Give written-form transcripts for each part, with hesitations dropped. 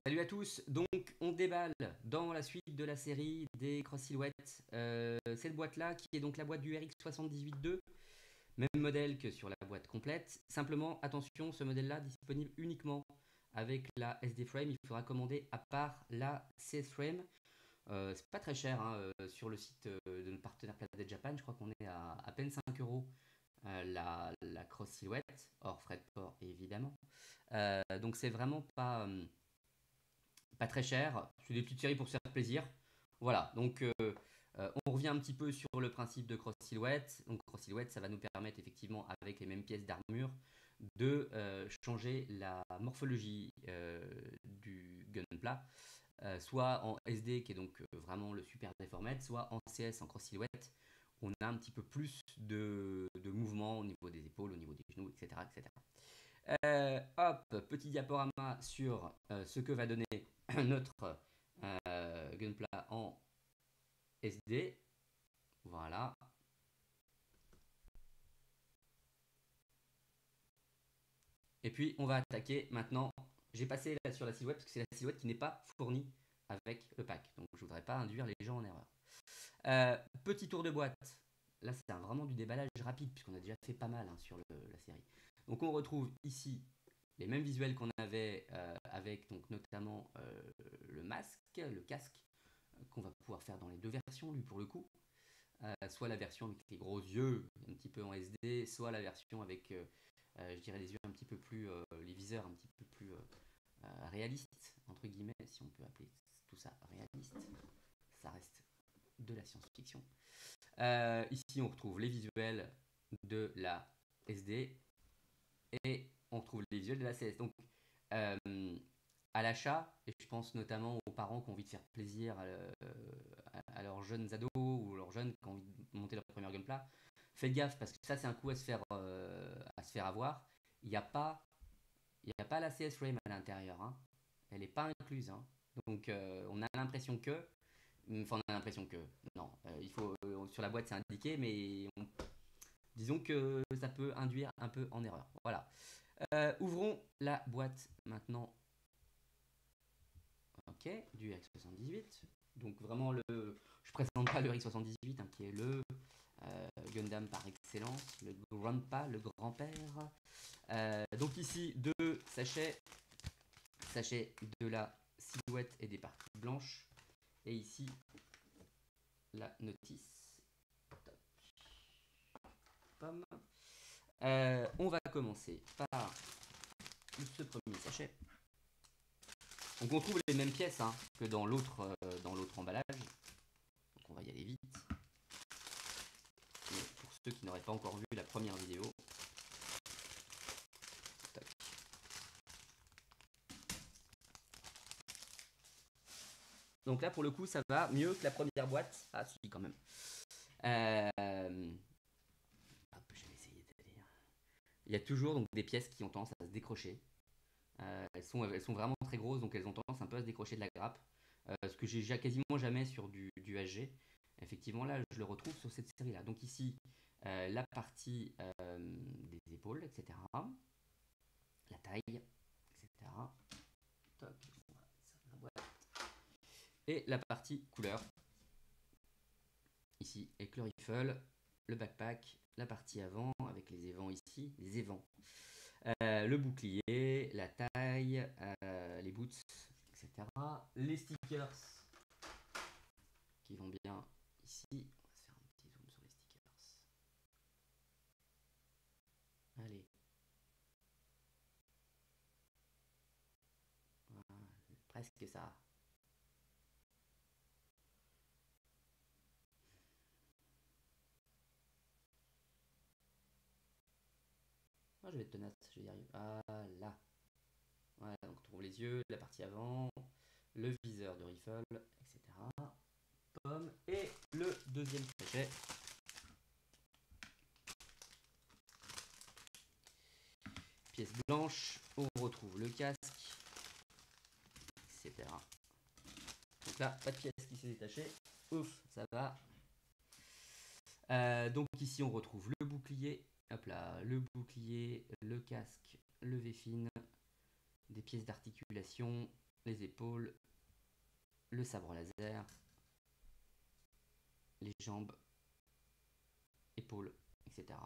Salut à tous, donc on déballe dans la suite de la série des Cross Silhouettes. Cette boîte-là, qui est donc la boîte du RX78-2, même modèle que sur la boîte complète. Simplement, attention, ce modèle-là disponible uniquement avec la SD Frame. Il faudra commander à part la CS Frame. C'est pas très cher hein, sur le site de notre partenaire Planet Japan. Je crois qu'on est à peine 5 euros la Cross Silhouette, hors frais de port évidemment. Donc c'est vraiment pas très cher, c'est des petites séries pour se faire plaisir. Voilà, donc on revient un petit peu sur le principe de Cross Silhouette. Donc Cross Silhouette, ça va nous permettre effectivement, avec les mêmes pièces d'armure, de changer la morphologie du gunpla, soit en SD, qui est donc vraiment le super deformed, soit en CS, en Cross Silhouette. On a un petit peu plus de mouvement au niveau des épaules, au niveau des genoux, etc. etc. Hop, petit diaporama sur ce que va donner notre gunpla en SD. Voilà. Et puis on va attaquer maintenant. J'ai passé là sur la silhouette parce que c'est la silhouette qui n'est pas fournie avec le pack. Donc je voudrais pas induire les gens en erreur. Petit tour de boîte. Là c'est vraiment du déballage rapide puisqu'on a déjà fait pas mal hein, sur la série. Donc on retrouve ici les mêmes visuels qu'on avait avec donc notamment le masque, le casque qu'on va pouvoir faire dans les deux versions lui pour le coup. Soit la version avec les gros yeux un petit peu en SD, soit la version avec je dirais les yeux un petit peu plus les viseurs un petit peu plus réalistes entre guillemets si on peut appeler tout ça réaliste. Ça reste de la science-fiction. Ici on retrouve les visuels de la SD et on retrouve les visuels de la CS. Donc euh, à l'achat, et je pense notamment aux parents qui ont envie de faire plaisir à leurs jeunes ados ou leurs jeunes qui ont envie de monter leur première gunpla, faites gaffe parce que ça c'est un coup à se faire avoir. Il n'y a, pas, il y a pas la CS Frame à l'intérieur, hein. Elle n'est pas incluse. Hein. Donc on a l'impression que, enfin on a l'impression que, non, il faut, sur la boîte c'est indiqué, mais disons que ça peut induire un peu en erreur. Voilà. Ouvrons la boîte maintenant. Ok, du RX78. Donc vraiment je présente pas le RX78 hein, qui est le Gundam par excellence, le Grandpa, le grand-père. Donc ici deux sachets de la silhouette et des parties blanches. Et ici la notice. Pomme. On va commencer par ce premier sachet. Donc on trouve les mêmes pièces hein, que dans l'autre emballage. Donc on va y aller vite. Et pour ceux qui n'auraient pas encore vu la première vidéo, tac. Donc là pour le coup ça va mieux que la première boîte. Ah si quand même. Hop, je vais essayer d'aller. Il y a toujours donc des pièces qui ont tendance à se décrocher. Elles sont vraiment très grosses donc elles ont tendance un peu à se décrocher de la grappe. Ce que j'ai quasiment jamais sur du HG. Effectivement là je le retrouve sur cette série là. Donc ici la partie des épaules, etc. La taille, etc. Toc, et la partie couleur. Ici, avec le rifle, le backpack, la partie avant avec les évents ici, les évents. Le bouclier, la taille, les boots, etc. Les stickers qui vont bien ici. On va se faire un petit zoom sur les stickers. Allez. Voilà, presque ça. Oh, je vais être tenace, je vais y arriver. Ah là. Voilà, donc on trouve les yeux, la partie avant, le viseur de rifle, etc. Pomme. Et le deuxième sachet. Pièce blanche, on retrouve le casque, etc. Donc là, pas de pièce qui s'est détachée. Ouf, ça va. Donc ici, on retrouve le bouclier. Hop là, le bouclier, le casque, le V-fin, des pièces d'articulation, les épaules, le sabre laser, les jambes, épaules, etc.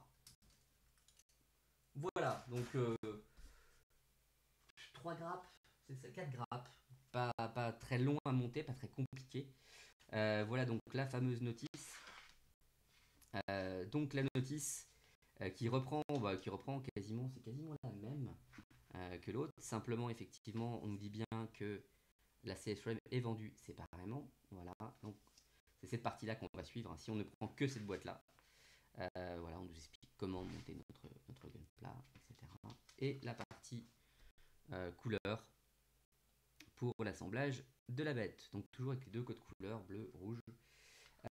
Voilà, donc 3 grappes, c'est ça, 4 grappes, pas très long à monter, pas très compliqué. Voilà donc la fameuse notice. Donc la notice qui reprend quasiment, c'est quasiment la même que l'autre. Simplement, effectivement, on nous dit bien que la CS Frame est vendue séparément. Voilà, donc c'est cette partie-là qu'on va suivre, hein. Si on ne prend que cette boîte-là, voilà, on nous explique comment monter notre gunpla, etc. Et la partie couleur pour l'assemblage de la bête. Donc toujours avec les deux codes couleurs, bleu, rouge.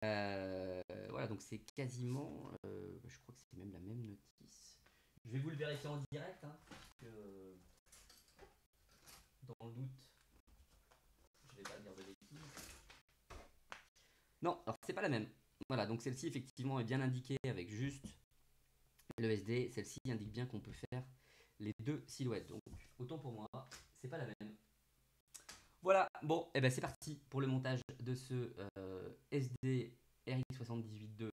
Voilà, donc c'est quasiment, je crois que c'est même la même notice. Je vais vous le vérifier en direct, hein, parce que dans le doute, je vais pas dire de bêtises. Non, alors c'est pas la même. Voilà, donc celle-ci effectivement est bien indiquée avec juste le SD. Celle-ci indique bien qu'on peut faire les deux silhouettes. Donc autant pour moi, c'est pas la même. Voilà, bon, et ben c'est parti pour le montage de ce SD RX78 2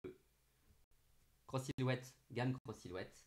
Cross Silhouette, gamme Cross Silhouette.